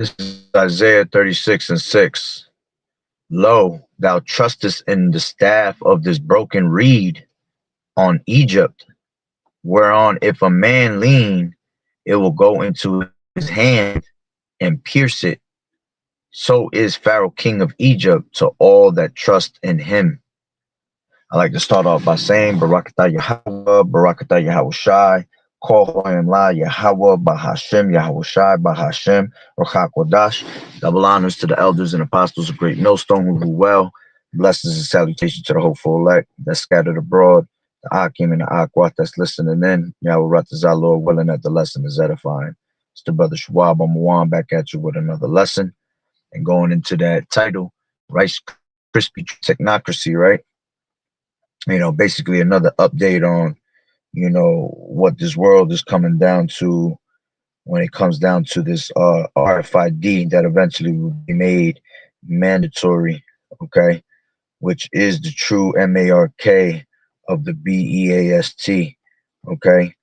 This is Isaiah 36:6. Lo, thou trustest in the staff of this broken reed on Egypt, whereon if a man lean, it will go into his hand and pierce it. So is Pharaoh king of Egypt to all that trust in him. I like to start off by saying Barakatah Yahweh, Barakatah Yahushai, Kohoyim La Yahweh, Bahashem, Yahushai, Bahashem, Rochakwadash. Double honors to the elders and apostles of Great Millstone who rule well. Blessings and salutations to the hopeful elect that's scattered abroad, the Akim and the Akwat that's listening in. Yahweh Ratazah, Lord willing that the lesson is edifying. It's the brother Schwab Amawan back at you with another lesson. And going into that title, Rice Krispy Technocracy, right? Basically another update on, what this world is coming down to when it comes down to this RFID that eventually will be made mandatory, okay, which is the true MARK of the BEAST, okay.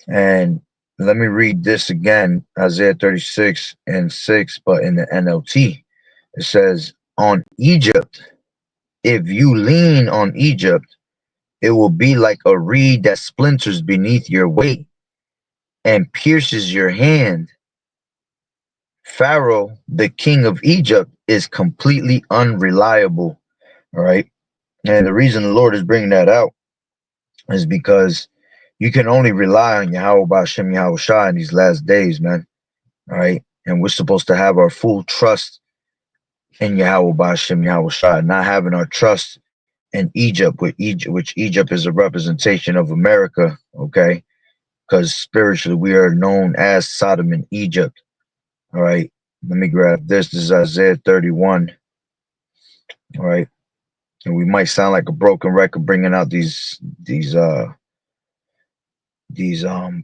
And let me read this again, Isaiah 36:6, but in the NLT. It says, on Egypt, if you lean on Egypt, it will be like a reed that splinters beneath your weight and pierces your hand. Pharaoh, the king of Egypt, is completely unreliable. All right. And the reason the Lord is bringing that out is because you can only rely on Yahweh Ba'Shem Yahweh Shai in these last days, man. All right. And we're supposed to have our full trust in Yahweh Ba'Shem Yahweh Shai, not having our trust in Egypt, which Egypt is a representation of America, okay? Because spiritually we are known as Sodom and Egypt. All right. Let me grab this. This is Isaiah 31. All right. And we might sound like a broken record bringing out these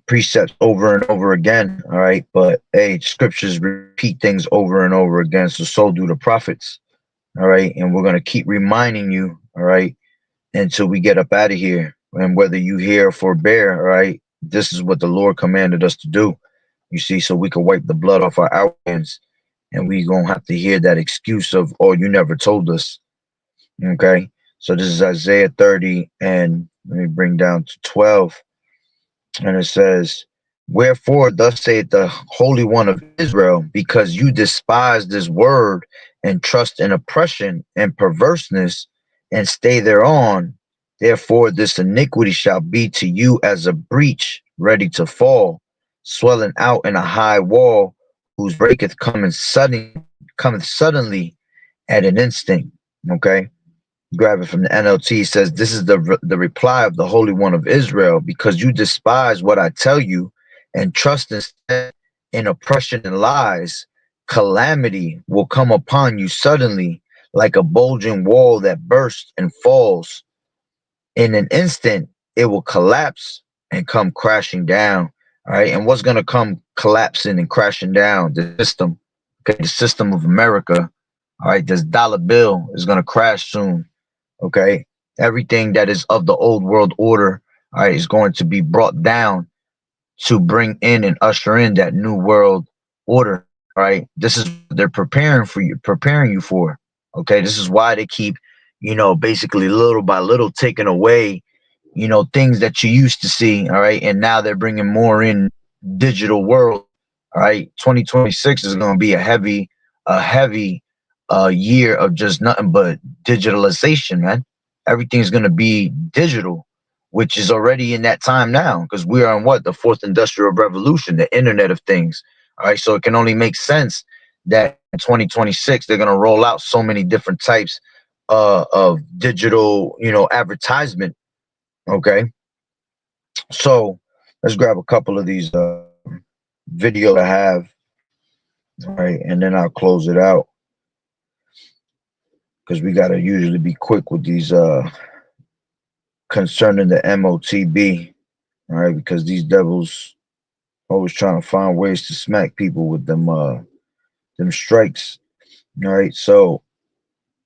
precepts over and over again. All right. But hey, scriptures repeat things over and over again. So do the prophets. All right. And we're gonna keep reminding you, all right, until we get up out of here. And whether you hear or forbear, all right, this is what the Lord commanded us to do. You see, so we can wipe the blood off our hands, and we gonna have to hear that excuse of, "Oh, you never told us." Okay, so this is Isaiah 30, and let me bring down to 12, and it says, "Wherefore, thus saith the Holy One of Israel, because you despise this word and trust in oppression and perverseness, and stay thereon, therefore this iniquity shall be to you as a breach ready to fall, swelling out in a high wall, whose breaketh cometh suddenly at an instant." Okay, grab it from the NLT. It says, "This is the reply of the Holy One of Israel, because you despise what I tell you, and trust instead in oppression and lies. Calamity will come upon you suddenly, like a bulging wall that bursts and falls. In an instant, it will collapse and come crashing down." All right. And what's going to come collapsing and crashing down? The system. Okay. The system of America. All right. This dollar bill is going to crash soon. Okay. Everything that is of the old world order, all right, is going to be brought down to bring in and usher in that new world order. All right. This is what they're preparing you for. Okay. This is why they keep, basically little by little taking away, things that you used to see. All right. And now they're bringing more in digital world. All right. 2026 is going to be a heavy year of just nothing but digitalization, man. Everything's going to be digital, which is already in that time now, because we are in what, the fourth industrial revolution, the internet of things. All right. So it can only make sense that in 2026 they're going to roll out so many different types of digital, advertisement. Okay. So let's grab a couple of these videos I have. All right. And then I'll close it out, because we got to usually be quick with these concerning the MOTB. All right. Because these devils always trying to find ways to smack people with them strikes. All right. So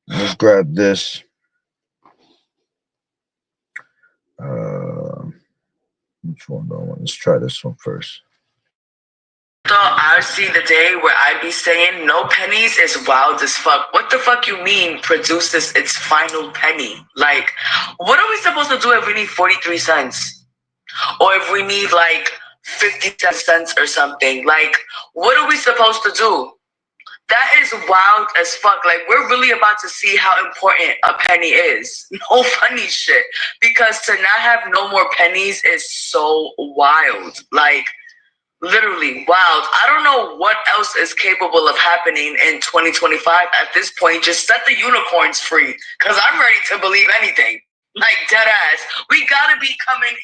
let's grab this. Which one do I want? Let's try this one first. thought I'd see the day where I'd be saying no pennies is wild as fuck. What the fuck you mean produces its final penny? Like, what are we supposed to do if we need 43 cents? Or if we need like 57 cents or something? Like, what are we supposed to do? That is wild as fuck. Like, we're really about to see how important a penny is. No funny shit. Because to not have no more pennies is so wild. Like, literally wild. I don't know what else is capable of happening in 2025 at this point. Just set the unicorns free. Because I'm ready to believe anything. Like, dead ass. We gotta be coming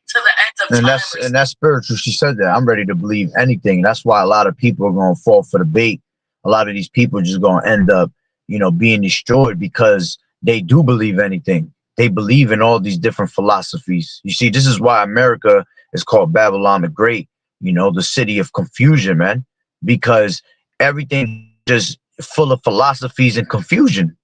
to the end of time. And that's spiritual. She said that. I'm ready to believe anything. That's why a lot of people are going to fall for the bait. A lot of these people are just going to end up, being destroyed because they do believe anything. They believe in all these different philosophies. You see, this is why America is called Babylon the Great, the city of confusion, man, because everything just full of philosophies and confusion.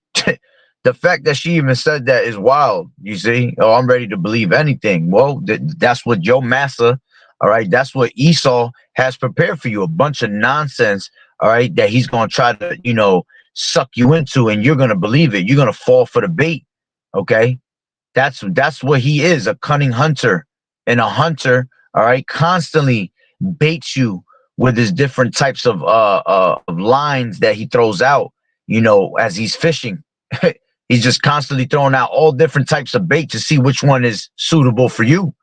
The fact that she even said that is wild. You see, oh, I'm ready to believe anything. Well, that's what your massa, all right, that's what Esau has prepared for you, a bunch of nonsense, all right, that he's going to try to, suck you into, and you're going to believe it. You're going to fall for the bait, okay? That's what he is, a cunning hunter. And a hunter, all right, constantly baits you with his different types of lines that he throws out, as he's fishing. He's just constantly throwing out all different types of bait to see which one is suitable for you.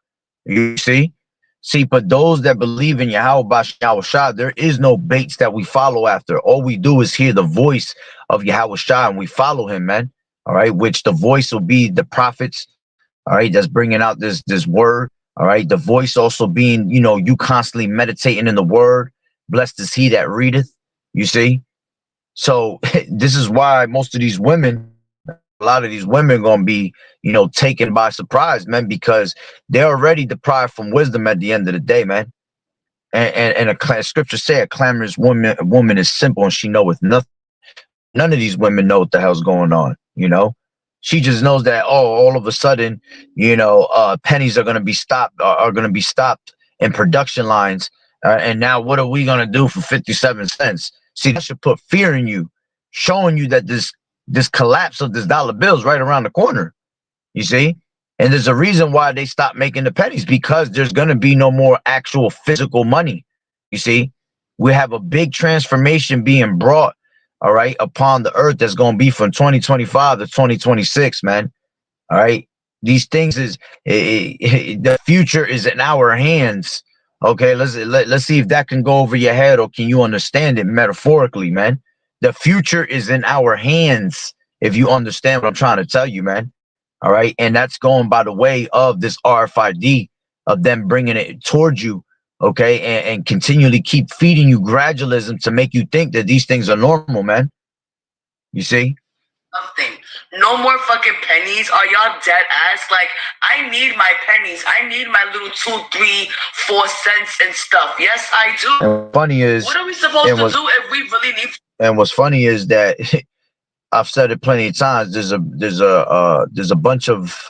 You see? See, but those that believe in Yahweh Shah, there is no baits that we follow after. All we do is hear the voice of Yahweh Shah and we follow him, man. All right, which the voice will be the prophets, all right, that's bringing out this word. All right, the voice also being, you constantly meditating in the word. Blessed is he that readeth, you see? So this is why most of these women, a lot of these women going to be, taken by surprise, man, because they're already deprived from wisdom at the end of the day, man. And a scripture say a clamorous woman is simple and she knoweth nothing. None of these women know what the hell's going on, She just knows that, all of a sudden, pennies are going to be stopped in production lines. And now what are we going to do for 57 cents? See, that should put fear in you, showing you that this collapse of this dollar bill is right around the corner. You see? And there's a reason why they stopped making the pennies, because there's going to be no more actual physical money. You see? We have a big transformation being brought, all right, upon the earth that's going to be from 2025 to 2026, man. All right. These things the future is in our hands. Okay, let's see if that can go over your head, or can you understand it metaphorically, man? The future is in our hands, if you understand what I'm trying to tell you, man. All right, and that's going by the way of this RFID, of them bringing it towards you, okay, and continually keep feeding you gradualism to make you think that these things are normal, man. You see? Something. No more fucking pennies. Are y'all dead ass? Like, I need my pennies. I need my little 2, 3, 4 cents and stuff. Yes, I do. And funny is, what are we supposed to do if we really need? And what's funny is that I've said it plenty of times. There's a bunch of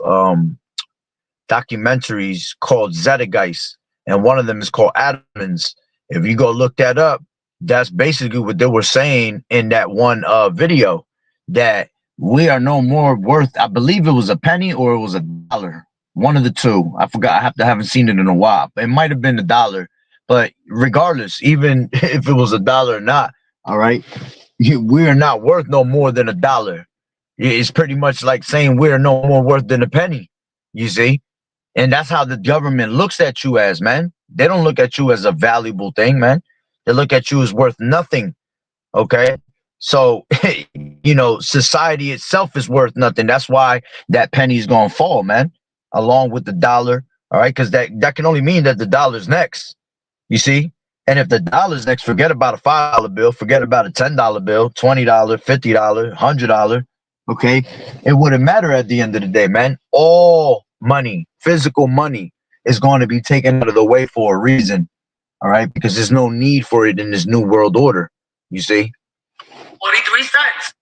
documentaries called Zeitgeist, and one of them is called Adamans. If you go look that up, that's basically what they were saying in that one video, that we are no more worth. I believe it was a penny or it was $1. One of the two. I forgot. I haven't seen it in a while. It might have been $1. But regardless, even if it was $1 or not, all right, we are not worth no more than $1. It's pretty much like saying we're no more worth than a penny. You see? And that's how the government looks at you as, man. They don't look at you as a valuable thing, man. They look at you as worth nothing. Okay. So, society itself is worth nothing. That's why that penny is going to fall, man, along with the dollar. All right. Because that can only mean that the dollar's next. You see? And if the dollar's next, forget about a $5 bill, forget about a $10 bill, $20, $50, $100. Okay. It wouldn't matter at the end of the day, man. All money, physical money, is going to be taken out of the way for a reason. All right. Because there's no need for it in this new world order. You see? 43 cents.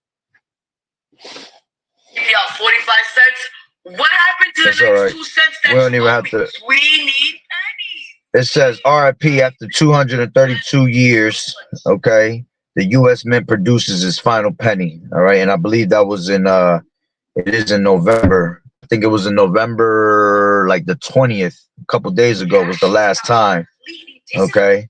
Yeah, 45 cents. What happened to the next 2 cents? We don't even have to. We need pennies. It says RIP after 232 years. Okay, the U.S. Mint produces its final penny. All right, and I believe that was in it is in November. I think it was in November, like the 20th. A couple days ago was the last time. Okay,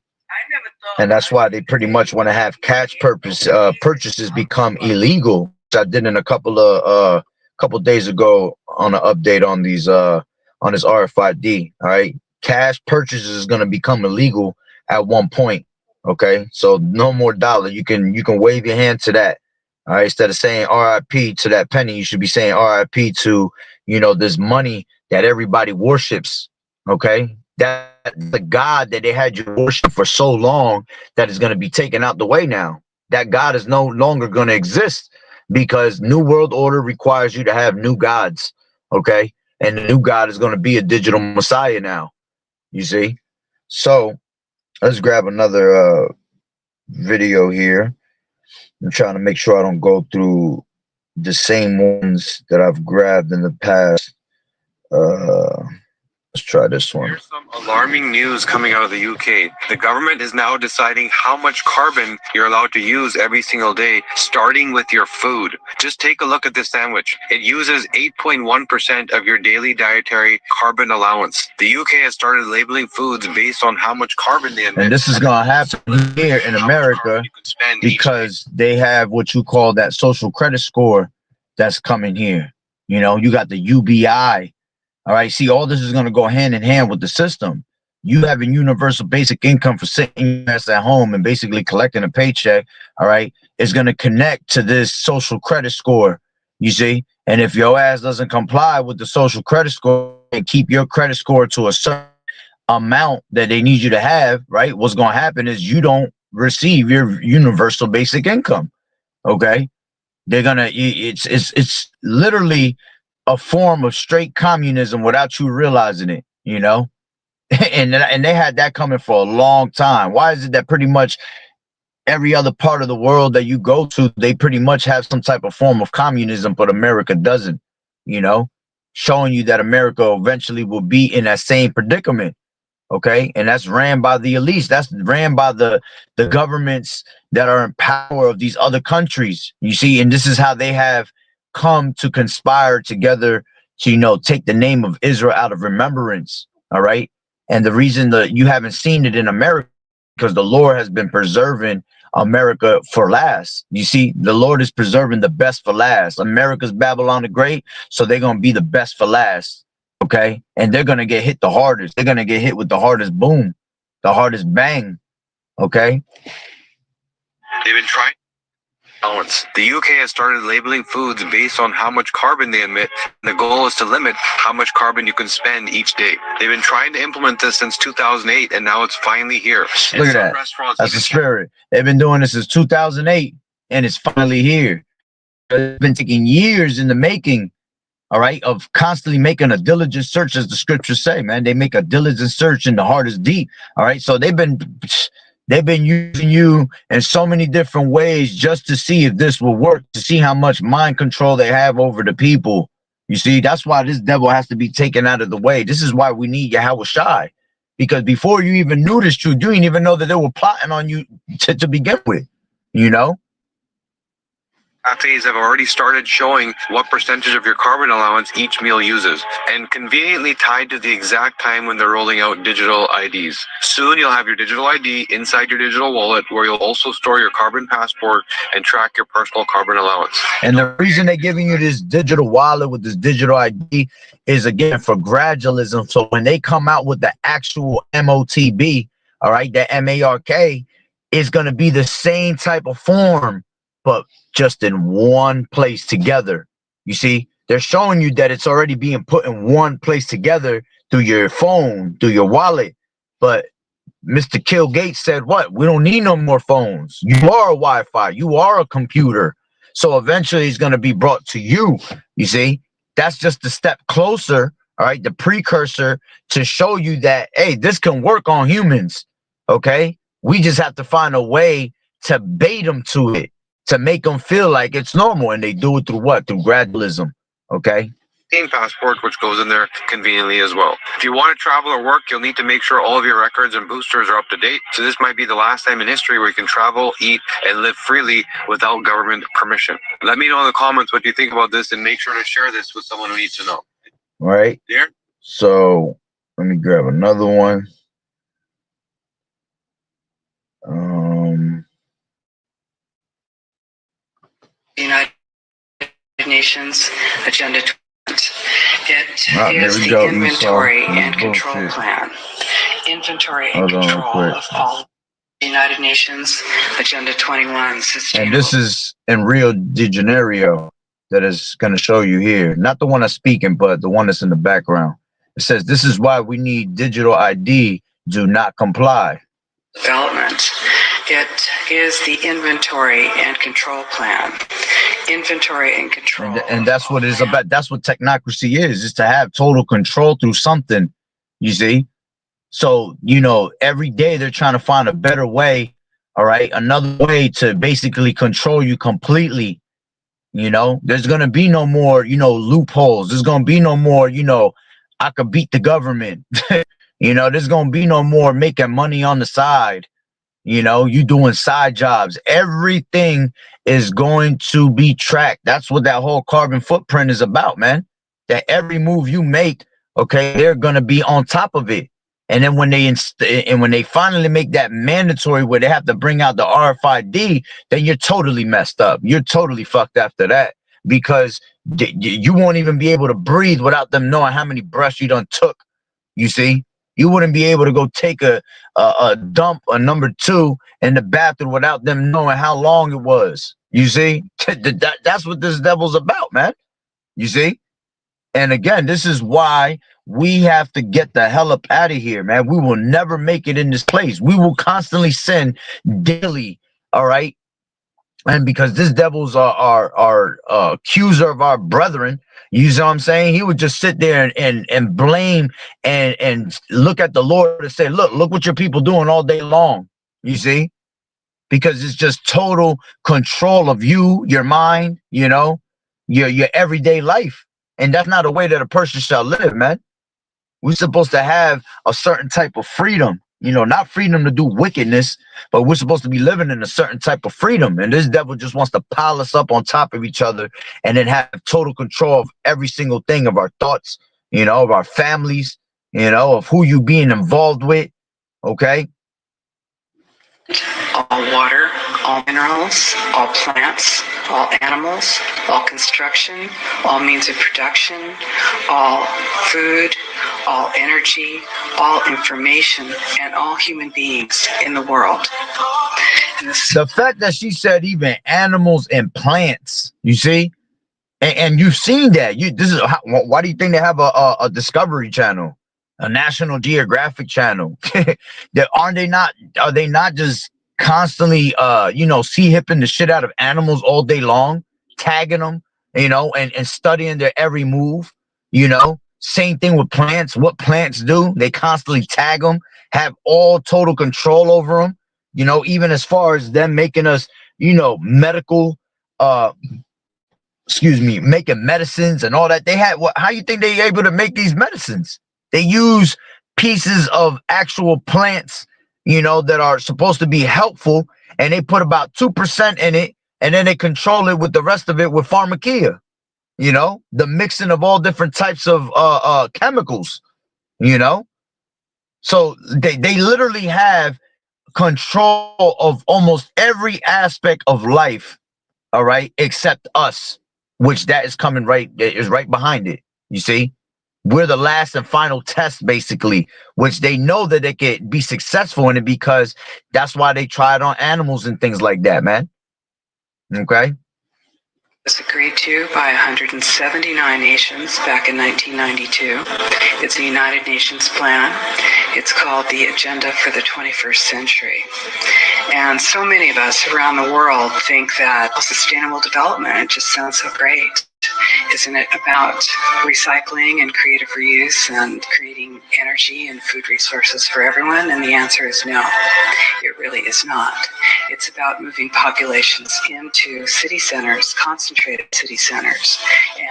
and that's why they pretty much want to have cash purchases become illegal. I did in a couple days ago on an update on these on this RFID. All right, cash purchases is going to become illegal at one point. Okay, so no more dollar. You can wave your hand to that. All right, instead of saying RIP to that penny, you should be saying RIP to this money that everybody worships. Okay, that the God that they had you worship for so long that is going to be taken out the way now. That God is no longer going to exist because New World Order requires you to have new gods. Okay, and the new God is going to be a digital Messiah now. You see, so let's grab another video here. I'm trying to make sure I don't go through the same ones that I've grabbed in the past. Let's try this one. Here's some alarming news coming out of the UK. The government is now deciding how much carbon you're allowed to use every single day, starting with your food. Just take a look at this sandwich. It uses 8.1% of your daily dietary carbon allowance. The UK has started labeling foods based on how much carbon they emit. And this is going to happen here in America because they have what you call that social credit score that's coming here. You got the UBI. All right. See, all this is going to go hand in hand with the system. You having universal basic income for sitting at home and basically collecting a paycheck. All right. Is going to connect to this social credit score. You see, and if your ass doesn't comply with the social credit score and keep your credit score to a certain amount that they need you to have, right, what's going to happen is you don't receive your universal basic income. Okay. They're going to it's literally a form of straight communism without you realizing it, and they had that coming for a long time. Why is it that pretty much every other part of the world that you go to, they pretty much have some type of form of communism, but America doesn't, showing you that America eventually will be in that same predicament. Okay, and that's ran by the elites. That's ran by the governments that are in power of these other countries. You see, and this is how they have come to conspire together to take the name of Israel out of remembrance. All right, and the reason that you haven't seen it in America because the Lord has been preserving America for last. You see, the Lord is preserving the best for last. America's Babylon the Great, so they're gonna be the best for last. Okay, and they're gonna get hit the hardest. They're gonna get hit with the hardest boom, the hardest bang. Okay. They've been trying balance. The UK has started labeling foods based on how much carbon they emit. The goal is to limit how much carbon you can spend each day. They've been trying to implement this since 2008, and now it's finally here. Look at that. That's the spirit. They've been doing this since 2008, and it's finally here. It's been taking years in the making. All right, of constantly making a diligent search, as the scriptures say, man. They make a diligent search and the heart is deep. All right, so they've been using you in so many different ways just to see if this will work, to see how much mind control they have over the people. You see, that's why this devil has to be taken out of the way. This is why we need Yahweh Shai, because before you even knew this truth, you didn't even know that they were plotting on you to begin with. Cafes have already started showing what percentage of your carbon allowance each meal uses, and conveniently tied to the exact time when they're rolling out digital IDs. Soon you'll have your digital ID inside your digital wallet, where you'll also store your carbon passport and track your personal carbon allowance. And the reason they're giving you this digital wallet with this digital ID is, again, for gradualism. So when they come out with the actual MOTB, all right, that MARK is going to be the same type of form, but just in one place together. You see, they're showing you that it's already being put in one place together through your phone, through your wallet. But Mr. Kill Gates said, what? We don't need no more phones. You are a Wi-Fi. You are a computer. So eventually it's going to be brought to you. You see, that's just a step closer. All right. The precursor to show you that, hey, this can work on humans. Okay. We just have to find a way to bait them to it, to make them feel like it's normal. And they do it through what? Through gradualism. Okay. passport, which goes in there conveniently as well. If you want to travel or work, you'll need to make sure all of your records and boosters are up to date. So this might be the last time in history where you can travel, eat, and live freely without government permission. Let me know in the comments what you think about this, and make sure to share this with someone who needs to know. Right? Here? So let me grab another one. United Nations Agenda 20. It there is we the go, inventory Esau. and control Bullshit. plan. Inventory and Hold on real control quick. of all United Nations Agenda 21 sustainable. And this is in Rio de Janeiro that is going to show you here. Not the one that's speaking, but the one that's in the background. It says, this is why we need digital ID. Do not comply. Development. It is the inventory and control plan. Inventory and control. And that's what it is about. That's what technocracy is to have total control through something, you see? So, you know, every day they're trying to find a better way, all right? Another way to basically control you completely. You know, there's going to be no more, you know, loopholes. There's going to be no more, you know, I could beat the government. You know, there's going to be no more making money on the side. You know, you doing side jobs. Everything is going to be tracked. That's what that whole carbon footprint is about, man. That every move you make, okay, they're going to be on top of it. And then when they finally make that mandatory where they have to bring out the RFID, then you're totally messed up. You're totally fucked after that, because you won't even be able to breathe without them knowing how many breaths you done took. You see, you wouldn't be able to go take a dump, a number 2 in the bathroom without them knowing how long it was. You see, that's what this devil's about, man. You see? And again, this is why we have to get the hell up out of here, man. We will never make it in this place. We will constantly sin daily, all right? And because this devil's our accuser of our brethren, you know what I'm saying? He would just sit there and blame and look at the Lord and say, look what your people doing all day long. You see? Because it's just total control of you, your mind, you know, your everyday life. And that's not a way that a person shall live, man. We're supposed to have a certain type of freedom, you know, not freedom to do wickedness, but we're supposed to be living in a certain type of freedom. And this devil just wants to pile us up on top of each other and then have total control of every single thing, of our thoughts, you know, of our families, you know, of who you being involved with. Okay. All water, all minerals, all plants, all animals, all construction, all means of production, all food, all energy, all information, and all human beings in the world. The fact that she said even animals and plants, you see, and you've seen that. This is why do you think they have a Discovery Channel, a National Geographic channel? Are they not just constantly you know, sea hipping the shit out of animals all day long, tagging them, you know, and studying their every move, you know? Same thing with plants. What plants do, they constantly tag them, have all total control over them, you know, even as far as them making us, you know, medical making medicines and all that. They had how you think they're able to make these medicines? They use pieces of actual plants, you know, that are supposed to be helpful, and they put about 2% in it, and then they control it with the rest of it with pharmakia, you know, the mixing of all different types of chemicals, you know. So they literally have control of almost every aspect of life, all right, except us, which that is coming right behind it. You see, we're the last and final test, basically, which they know that they could be successful in it, because that's why they try it on animals and things like that, man. Okay. Was agreed to by 179 nations back in 1992. It's a United Nations plan. It's called the Agenda for the 21st Century. And so many of us around the world think that sustainable development just sounds so great. Isn't it about recycling and creative reuse and creating energy and food resources for everyone? And the answer is no, it really is not. It's about moving populations into city centers, concentrated city centers,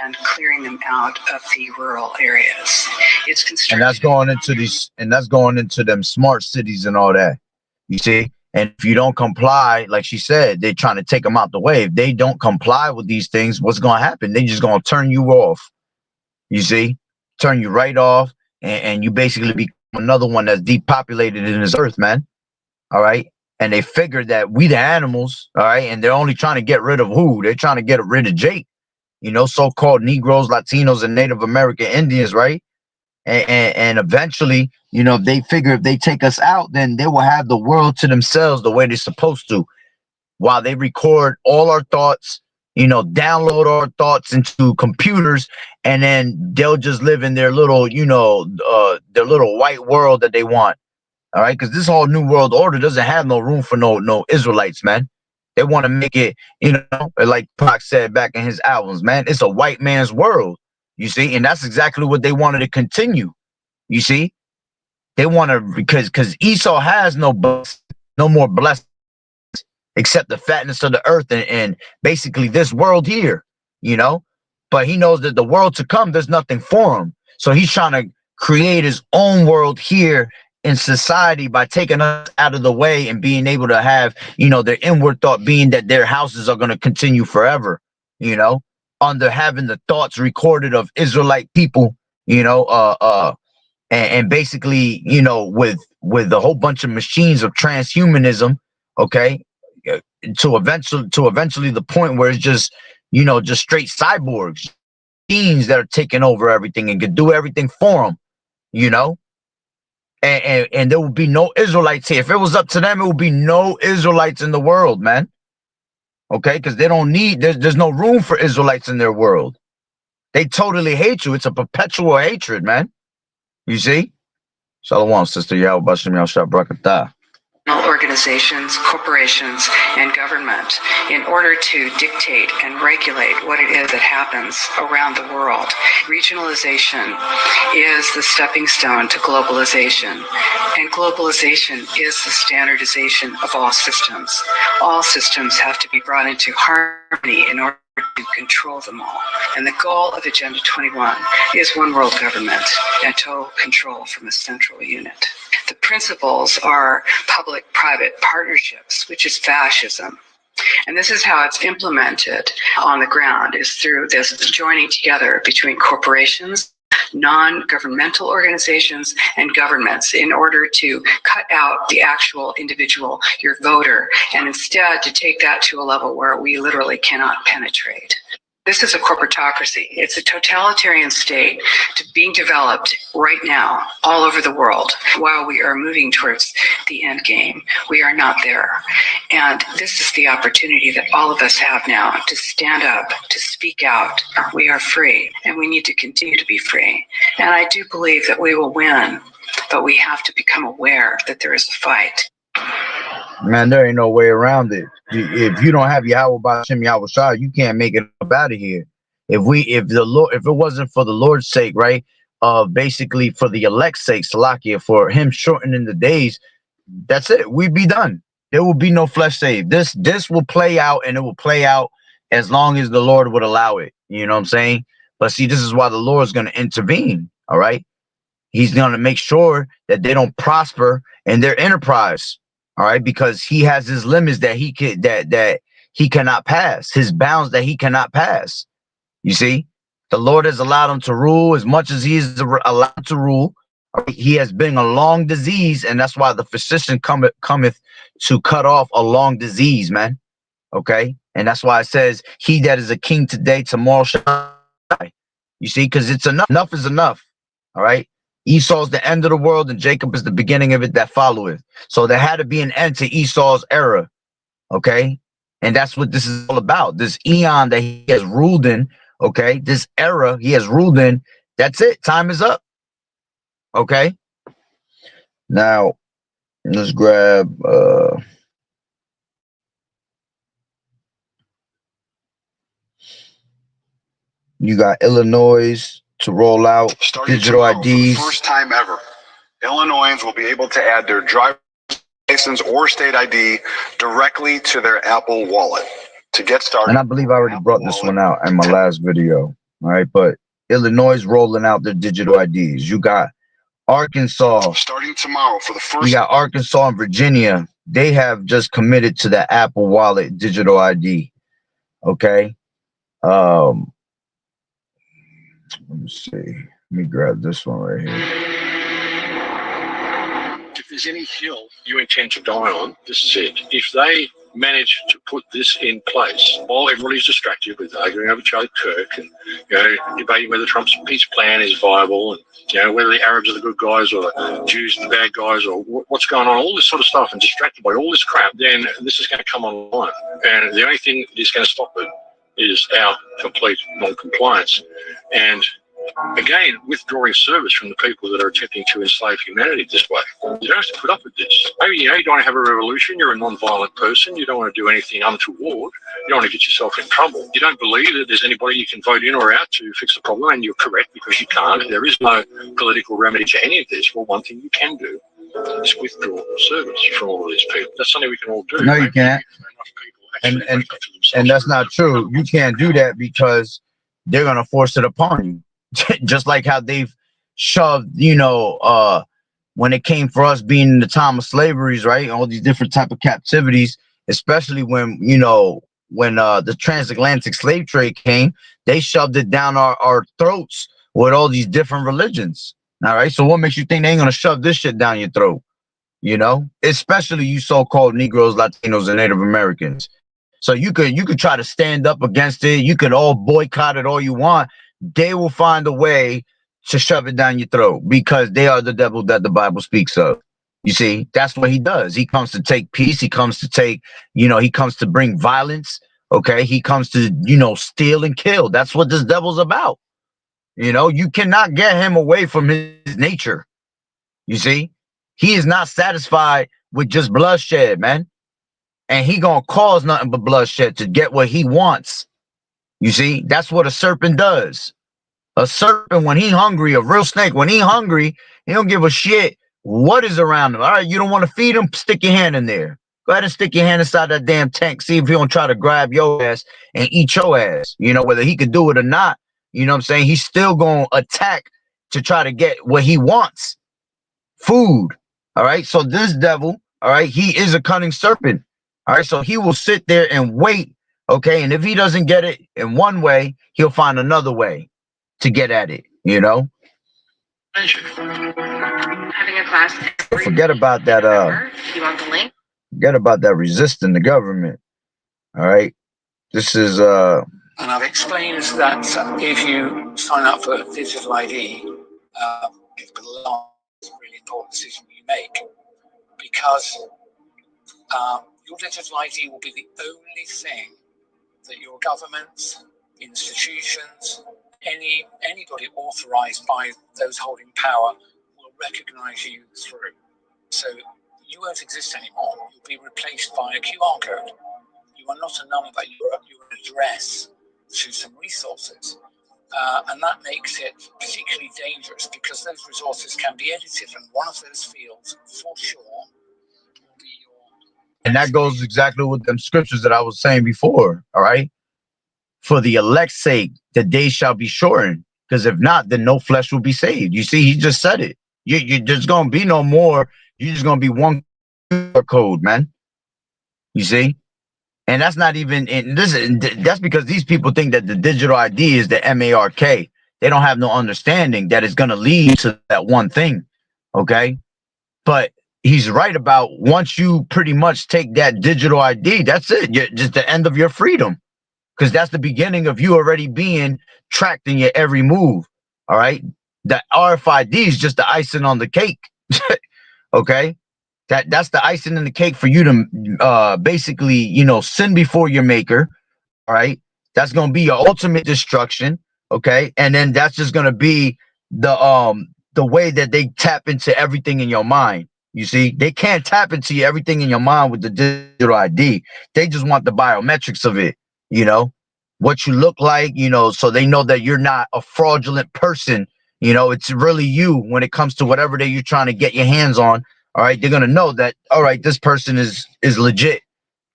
and clearing them out of the rural areas. It's and that's going into these, and that's going into them smart cities and all that. You see, and if you don't comply, like she said, they're trying to take them out the way. If they don't comply with these things, what's going to happen? They just going to turn you off. You see, turn you right off, and you basically become another one that's depopulated in this earth, man. All right. And they figured that we the animals, all right, and they're only trying to get rid of who? They're trying to get rid of Jake, you know, so-called Negroes, Latinos, and Native American Indians, right? And eventually, you know, they figure if they take us out, then they will have the world to themselves the way they're supposed to, while they record all our thoughts, you know, download our thoughts into computers, and then they'll just live in their little, you know, their little white world that they want. All right, because this whole new world order doesn't have no room for no Israelites, man. They want to make it, you know, like Pac said back in his albums, man. It's a white man's world, you see, and that's exactly what they wanted to continue. You see, they want to, because Esau has no more blessings except the fatness of the earth and basically this world here, you know. But he knows that the world to come, there's nothing for him, so he's trying to create his own world here in society by taking us out of the way and being able to have, you know, their inward thought being that their houses are going to continue forever, you know, under having the thoughts recorded of Israelite people, you know, and basically, you know, with a whole bunch of machines of transhumanism, okay, to eventually the point where it's just, you know, just straight cyborgs, machines that are taking over everything and can do everything for them, you know. And there would be no Israelites here. If it was up to them, it would be no Israelites in the world, man. Okay, because they don't need, there's no room for Israelites in their world. They totally hate you. It's a perpetual hatred, man. You see? Shalom, sister. Yahweh Bashem Yahshua Brakatah. Organizations, corporations, and government in order to dictate and regulate what it is that happens around the world. Regionalization is the stepping stone to globalization, and globalization is the standardization of all systems. All systems have to be brought into harmony in order to control them all. And the goal of Agenda 21 is one world government and total control from a central unit. The principles are public-private partnerships, which is fascism. And this is how it's implemented on the ground, is through this joining together between corporations, non-governmental organizations, and governments in order to cut out the actual individual, your voter, and instead to take that to a level where we literally cannot penetrate. This is a corporatocracy. It's a totalitarian state being developed right now all over the world while we are moving towards the end game. We are not there. And this is the opportunity that all of us have now to stand up, to speak out. We are free, and we need to continue to be free. And I do believe that we will win, but we have to become aware that there is a fight. Man, there ain't no way around it. If you don't have Yahweh Bashem Yahweh, you can't make it up out of here. If it wasn't for the Lord's sake, right? Basically for the elect's sake, Salakia, for him shortening the days, that's it. We'd be done. There will be no flesh saved. This will play out, and it will play out as long as the Lord would allow it. You know what I'm saying? But see, this is why the Lord's going to intervene. All right. He's going to make sure that they don't prosper in their enterprise. All right, because he has his limits that he cannot pass, his bounds that he cannot pass. You see, the Lord has allowed him to rule as much as he is allowed to rule. He has been a long disease, and that's why the physician cometh to cut off a long disease, man. Okay, and that's why it says, "He that is a king today, tomorrow shall die." You see, because it's enough. Enough is enough. All right. Esau's the end of the world, and Jacob is the beginning of it that followeth. So there had to be an end to Esau's era, okay? And that's what this is all about. This eon that he has ruled in, okay? This era he has ruled in, that's it. Time is up, okay? Now, let's grab... you got Illinois to roll out digital IDs. For the first time ever, Illinoisans will be able to add their driver's license or state ID directly to their Apple Wallet. To get started, and I believe I already brought this one out in my last video. All right, but Illinois is rolling out their digital IDs. You got Arkansas. Starting tomorrow for the You first. got Arkansas and Virginia. They have just committed to the Apple Wallet digital ID. Okay. Um, let me see. Let me grab this one right here. If there's any hill you intend to die on, this is it. If they manage to put this in place while everybody's distracted with arguing over Charlie Kirk and debating whether Trump's peace plan is viable and whether the Arabs are the good guys or the Jews the bad guys or what's going on, all this sort of stuff, and distracted by all this crap, then this is going to come online. And the only thing that is going to stop it is our complete non-compliance. And again, withdrawing service from the people that are attempting to enslave humanity this way. You don't have to put up with this. Maybe you don't want to have a revolution. You're a non-violent person. You don't want to do anything untoward. You don't want to get yourself in trouble. You don't believe that there's anybody you can vote in or out to fix the problem, and you're correct because you can't. There is no political remedy to any of this. Well, one thing you can do is withdraw service from all of these people. That's something we can all do. No, you can't. And that's not true. You can't do that because they're gonna force it upon you. Just like how they've shoved, when it came for us being in the time of slaveries, right? All these different type of captivities, especially when the transatlantic slave trade came, they shoved it down our throats with all these different religions. All right. So what makes you think they ain't gonna shove this shit down your throat? Especially you so-called Negroes, Latinos, and Native Americans. So you could try to stand up against it. You could all boycott it all you want. They will find a way to shove it down your throat because they are the devil that the Bible speaks of. You see, that's what he does. He comes to take peace. He comes to take, he comes to bring violence. Okay. He comes to, steal and kill. That's what this devil's about. You cannot get him away from his nature. You see, he is not satisfied with just bloodshed, man. And he gonna cause nothing but bloodshed to get what he wants. You see, that's what a serpent does. A serpent, when he hungry, a real snake, when he hungry, he don't give a shit what is around him. All right, you don't want to feed him, stick your hand in there. Go ahead and stick your hand inside that damn tank. See if he don't try to grab your ass and eat your ass. Whether he could do it or not, you know what I'm saying? He's still gonna attack to try to get what he wants. Food. All right, so this devil, all right, he is a cunning serpent. All right, so he will sit there and wait. Okay, and if he doesn't get it in one way, he'll find another way to get at it. Having a class. Forget about that. You want the link? Forget about that resisting the government. All right, this is And I've explained that if you sign up for digital ID, it's the last really important decision you make because your digital ID will be the only thing that your governments, institutions, anybody authorized by those holding power will recognize you through. So you won't exist anymore. You'll be replaced by a QR code. You are not a number, you're an address to some resources. And that makes it particularly dangerous because those resources can be edited, and one of those fields, for sure, will be your... And that goes exactly with them scriptures that I was saying before, all right? For the elect's sake, the day shall be shortened, because if not, then no flesh will be saved. You see, he just said it. There's going to be no more. You're just going to be one code, man. You see? And that's not even, that's because these people think that the digital ID is the MARK. They don't have no understanding that it's going to lead to that one thing, okay? But he's right about once you pretty much take that digital ID, that's it. You're just the end of your freedom. Because that's the beginning of you already being tracked in your every move. All right. The RFID is just the icing on the cake. Okay. That's the icing in the cake for you to basically, sin before your maker. All right. That's going to be your ultimate destruction. Okay. And then that's just going to be the way that they tap into everything in your mind. You see, they can't tap into everything in your mind with the digital ID. They just want the biometrics of it. What you look like, so they know that you're not a fraudulent person. It's really you when it comes to whatever you're trying to get your hands on. All right. They're going to know that, all right, this person is legit.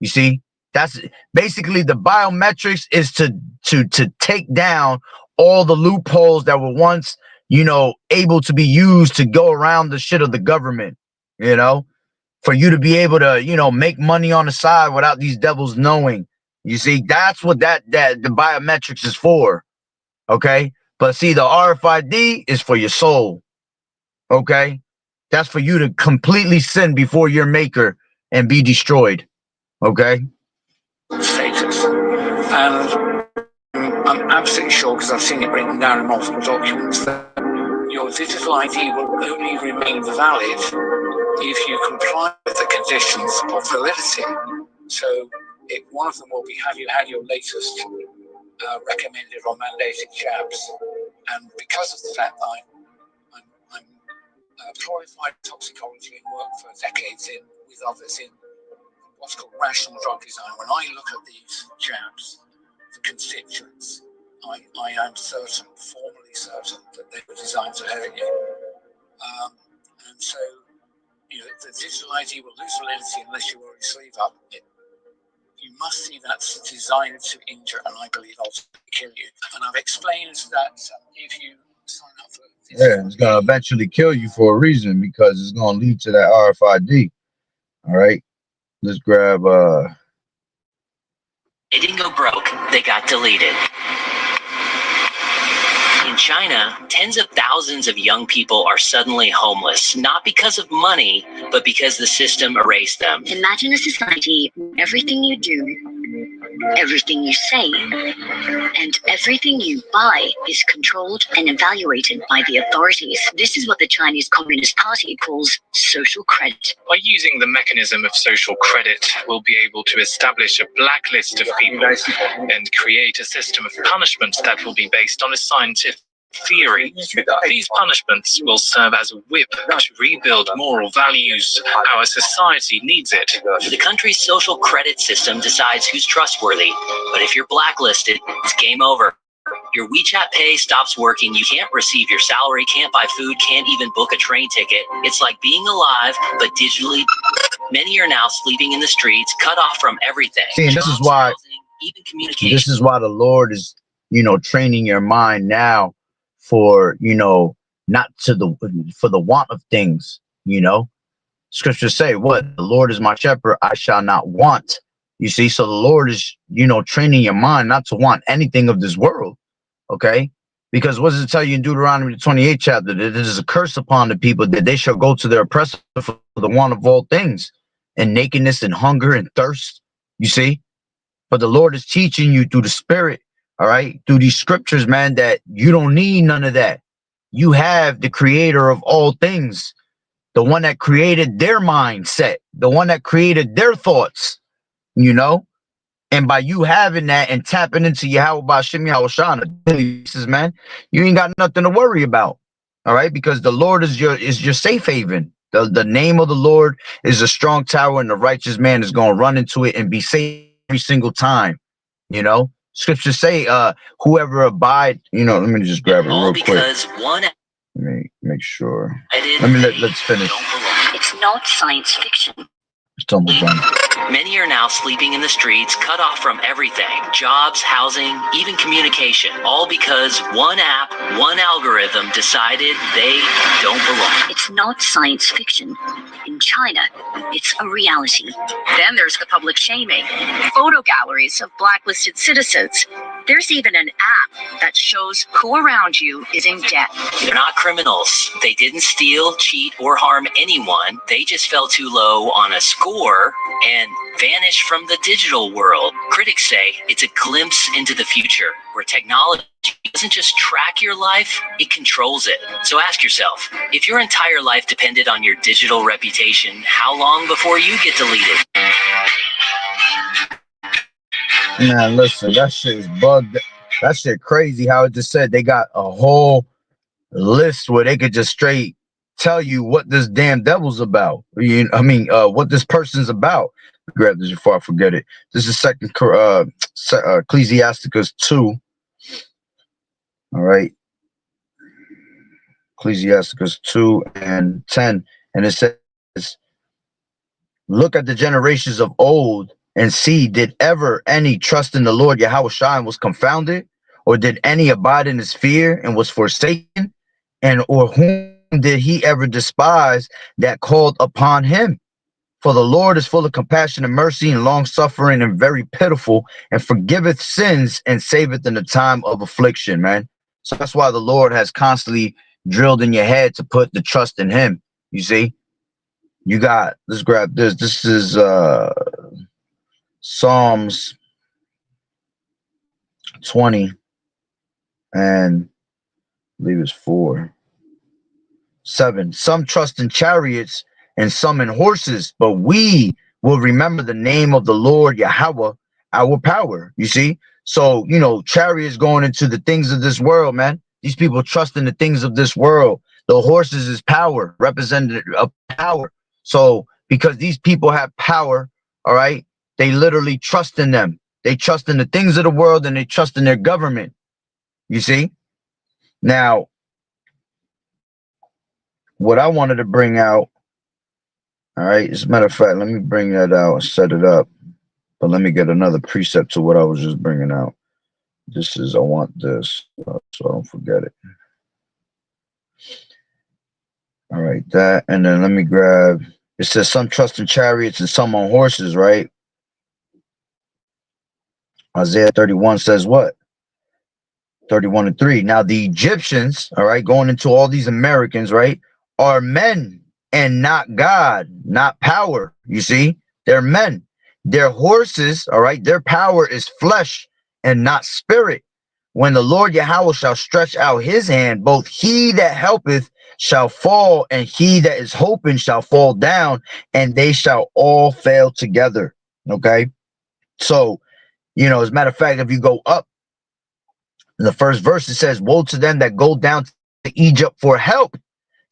You see, That's basically the biometrics is to take down all the loopholes that were once, you know, able to be used to go around the shit of the government, you know, for you to be able to, you know, make money on the side without these devils knowing. You see, that's what that the biometrics is for. Okay. But see, the RFID is for your soul. Okay. That's for you to completely sin before your maker and be destroyed. Okay. Status. And I'm absolutely sure, because I've seen it written down in multiple documents, that your digital ID will only remain valid if you comply with the conditions of validity. So one of them will be, have you had your latest recommended or mandated jabs? And because of the fact that I'm qualified toxicology and worked for decades with others in what's called rational drug design, when I look at these jabs, the constituents, I am certain, formally certain, that they were designed to hurt you. And so, you know, the digital ID will lose validity unless you roll your sleeve up. You must see that's designed to injure, and I believe ultimately kill you. And I've explained that if you sign up for this, it's gonna eventually kill you for a reason, because it's gonna lead to that RFID. All right, let's grab They didn't go broke, they got deleted. In China, tens of thousands of young people are suddenly homeless, not because of money, but because the system erased them. Imagine a society where everything you do, everything you say, and everything you buy is controlled and evaluated by the authorities. This is what the Chinese Communist Party calls social credit. By using the mechanism of social credit, we'll be able to establish a blacklist of people and create a system of punishment that will be based on a scientific theory. These punishments will serve as a whip to rebuild moral values. Our society needs it. The country's social credit system decides who's trustworthy, but if you're blacklisted, it's game over. Your WeChat Pay stops working, you can't receive your salary, can't buy food, can't even book a train ticket. It's like being alive, but digitally. Many are now sleeping in the streets, cut off from everything. See, and this is why, housing, even communication. this is why the Lord is, you know, training your mind now for, you know, not to for the want of things. You know, scriptures say, what? The Lord is my shepherd, I shall not want. You see, so the Lord is, you know, training your mind not to want anything of this world. Okay, because what does it tell you in Deuteronomy 28 chapter? That it is a curse upon the people that they shall go to their oppressor for the want of all things, and nakedness and hunger and thirst. You see, but the Lord is teaching you through the Spirit, all right, through these scriptures, man, that you don't need none of that. You have the creator of all things, the one that created their mindset, the one that created their thoughts, you know. And by you having that and tapping into Yahweh Bashim Yahushua, man, you ain't got nothing to worry about. All right, because the Lord is your safe haven. The name of the Lord is a strong tower, and the righteous man is going to run into it and be safe every single time. You know, scriptures say, whoever abide, you know, let me just grab it real quick. Let me make sure. Let's finish. It's not science fiction. Many are now sleeping in the streets, cut off from everything, jobs, housing, even communication, all because one app, one algorithm decided they don't belong. It's not science fiction. In China, it's a reality. Then there's the public shaming, photo galleries of blacklisted citizens. There's even an app that shows who around you is in debt. They're not criminals. They didn't steal, cheat, or harm anyone. They just fell too low on a score and vanished from the digital world. Critics say it's a glimpse into the future where technology doesn't just track your life, it controls it. So ask yourself, if your entire life depended on your digital reputation, how long before you get deleted? Man, listen, that shit is bugged. That shit crazy how it just said they got a whole list where they could just straight tell you what this damn devil's about. What this person's about. Grab this before I forget it. This is Ecclesiasticus 2. All right. Ecclesiasticus 2 and 10. And it says, look at the generations of old, and see, did ever any trust in the Lord Yahushua and was confounded? Or did any abide in his fear and was forsaken? And or whom did he ever despise that called upon him? For the Lord is full of compassion and mercy and long suffering and very pitiful, and forgiveth sins and saveth in the time of affliction, man. So that's why the Lord has constantly drilled in your head to put the trust in him. You see, you got, let's grab this. This is Psalms 20 and I believe it's 4:7. Some trust in chariots and some in horses, but we will remember the name of the Lord Yahweh, our power. You see? So, you know, chariots going into the things of this world, man. These people trust in the things of this world. The horses is power, representative of power. So, because these people have power, all right, they literally trust in them. They trust in the things of the world and they trust in their government. You see? Now, what I wanted to bring out, all right, as a matter of fact, let me bring that out and set it up. But let me get another precept to what I was just bringing out. This is, I want this, so I don't forget it. All right, that, and then let me grab, it says some trust in chariots and some on horses, right? Isaiah 31 says what? 31:3. Now the Egyptians, all right, going into all these Americans, right, are men and not God, not power. You see, they're men. Their horses, all right, their power is flesh and not spirit. When the Lord Yahweh shall stretch out his hand, both he that helpeth shall fall, and he that is hoping shall fall down, and they shall all fail together. Okay, so, you know, as a matter of fact, if you go up in the first verse, it says, woe to them that go down to Egypt for help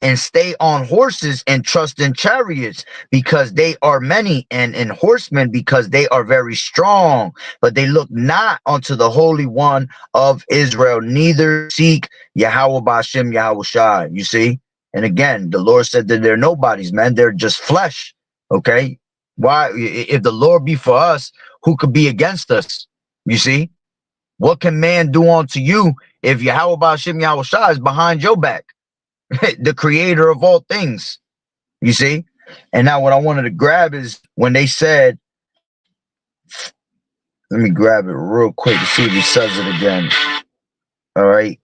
and stay on horses and trust in chariots, because they are many, and in horsemen, because they are very strong. But they look not unto the Holy One of Israel, neither seek Yahweh Ba'ashem Yahushai. You see? And again, the Lord said that they're nobodies, man. They're just flesh. Okay? Why? If the Lord be for us, who could be against us? You see? What can man do unto you if Yahweh Ba'ashem Yahushai is behind your back? The creator of all things, you see? And now what I wanted to grab is when they said, let me grab it real quick to see if he says it again. All right.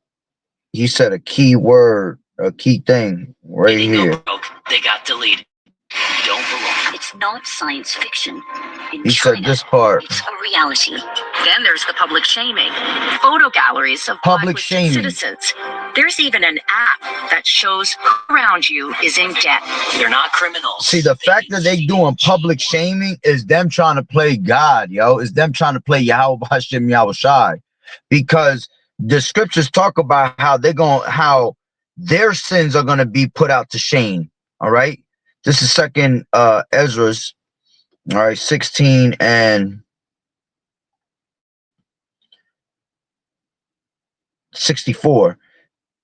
He said a key word, a key thing right here. They got deleted. Don't belong. It's not science fiction. In He China, said this part. it's a reality. Then there's the public shaming. Photo galleries of Public blacklisted shaming. citizens. There's even an app that shows who around you is in debt. They're not criminals. See, the fact that they doing public shaming is them trying to play God, yo. Is them trying to play Yahweh Ba'ashem Yahushai. Because the scriptures talk about how how their sins are gonna be put out to shame. All right. This is second Ezra's, all right, 16 and 64.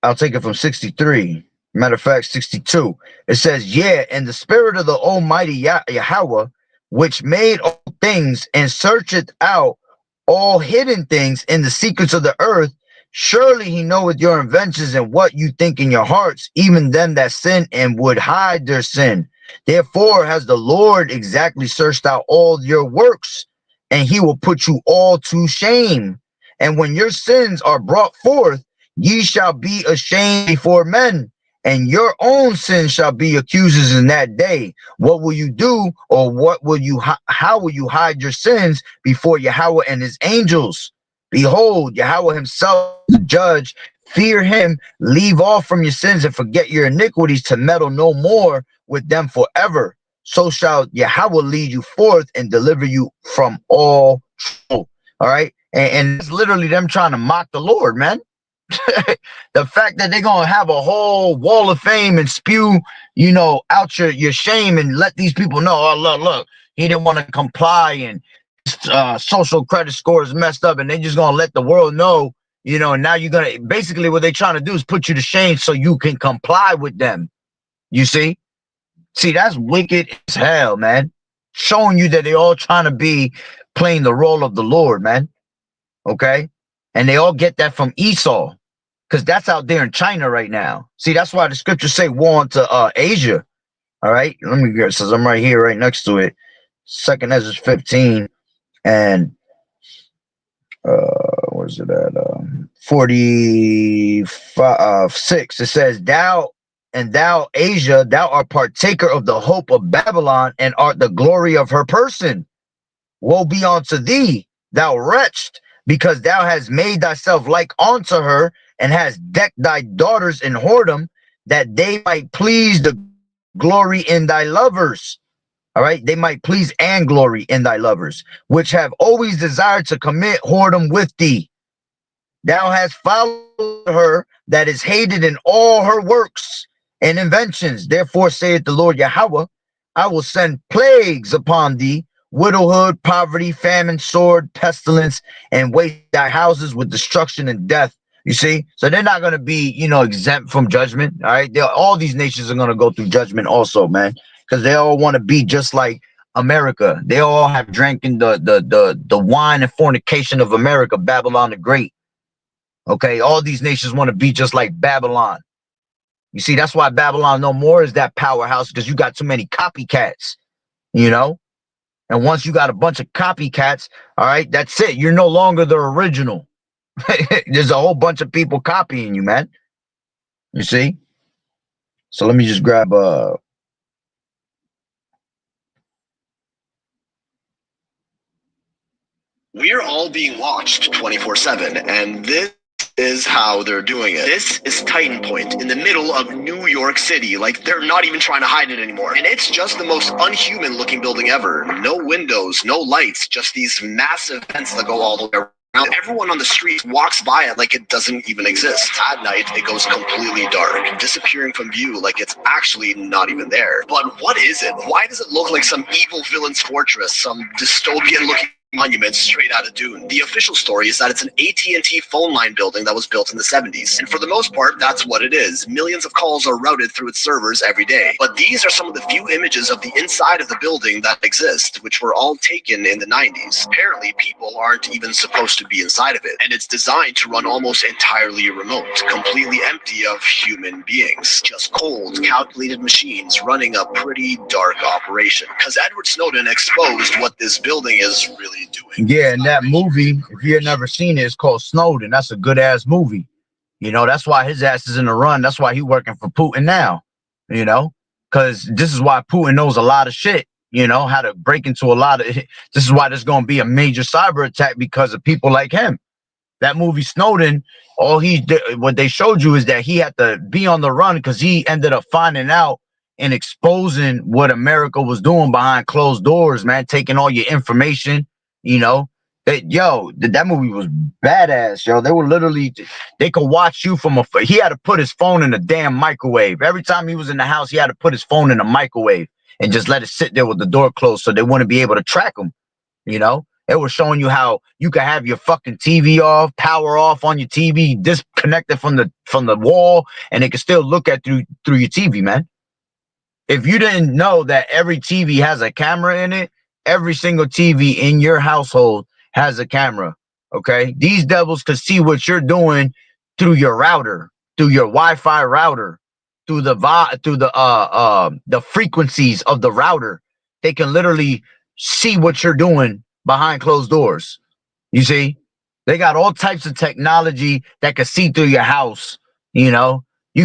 I'll take it from 63. Matter of fact, 62. It says, yeah, and the spirit of the Almighty Yahweh, which made all things and searcheth out all hidden things in the secrets of the earth, surely he knoweth your inventions and what you think in your hearts, even them that sin and would hide their sin. Therefore has the Lord exactly searched out all your works, and he will put you all to shame. And when your sins are brought forth, ye shall be ashamed before men, and your own sins shall be accusers in that day. What will you do, or what will you? How will you hide your sins before Yahweh and his angels? Behold, Yahweh himself, the judge. Fear him, leave off from your sins, and forget your iniquities, to meddle no more with them forever. So shall Yahweh lead you forth and deliver you from all trouble. All right, and it's literally them trying to mock the Lord, man. The fact that they're gonna have a whole wall of fame and spew, you know, out your shame and let these people know, oh look, he didn't want to comply, and social credit score is messed up, and they just gonna let the world know, you know. And now you're gonna, basically what they're trying to do is put you to shame so you can comply with them. You see, that's wicked as hell, man. showing you that they all trying to be playing the role of the Lord, man. Okay, and they all get that from Esau, because that's out there in China right now. See, that's why the scriptures say war into Asia. All right, let me get, since I'm right here, right next to it. Second Ezra 15 and where's it at? 45 6. It says, "Thou and thou, Asia, thou art partaker of the hope of Babylon, and art the glory of her person. Woe be unto thee, thou wretched, because thou hast made thyself like unto her, and hast decked thy daughters in whoredom, that they might please the glory in thy lovers." All right, they might please and glory in thy lovers, which have always desired to commit whoredom with thee. Thou hast followed her that is hated in all her works and inventions. Therefore saith the Lord Yahweh, I will send plagues upon thee, widowhood, poverty, famine, sword, pestilence, and waste thy houses with destruction and death. You see? So they're not going to be, exempt from judgment. All right. All these nations are going to go through judgment also, man, because they all want to be just like America. They all have drinking the wine and fornication of America, Babylon the Great. Okay, all these nations want to be just like Babylon. You see, that's why Babylon no more is that powerhouse, because you got too many copycats, And once you got a bunch of copycats, all right, that's it. You're no longer the original. There's a whole bunch of people copying you, man. You see? So let me just grab We're all being watched 24/7, and this is how they're doing it. This is Titan Point in the middle of New York City. Like, they're not even trying to hide it anymore. And it's just the most unhuman looking building ever. No windows, no lights, just these massive vents that go all the way around. Everyone on the street walks by it like it doesn't even exist. At night, it goes completely dark, disappearing from view like it's actually not even there. But what is it? Why does it look like some evil villain's fortress, some dystopian looking monument straight out of Dune? The official story is that it's an AT&T phone line building that was built in the 70s. And for the most part, that's what it is. Millions of calls are routed through its servers every day. But these are some of the few images of the inside of the building that exist, which were all taken in the 90s. Apparently, people aren't even supposed to be inside of it. And it's designed to run almost entirely remote, completely empty of human beings. Just cold, calculated machines running a pretty dark operation. Because Edward Snowden exposed what this building is really doing. Yeah, and that movie, if you had never seen it, it's called Snowden. That's a good ass movie. That's why his ass is in the run. That's why he's working for Putin now. Because this is why Putin knows a lot of shit. How to break into a lot of. This is why there's going to be a major cyber attack because of people like him. That movie Snowden, all he did, what they showed you is that he had to be on the run because he ended up finding out and exposing what America was doing behind closed doors, man, taking all your information. That movie was badass, yo. They were literally, they could watch you from he had to put his phone in a damn microwave. Every time he was in the house, he had to put his phone in a microwave and just let it sit there with the door closed so they wouldn't be able to track him. They were showing you how you could have your fucking TV off, power off on your TV, disconnected from the wall, and they could still look at through your TV, man. If you didn't know that every TV has a camera in it, every single TV in your household has a camera. Okay, these devils could see what you're doing through your router, through your Wi-Fi router, through the frequencies of the router. They can literally see what you're doing behind closed doors. You see, they got all types of technology that can see through your house. You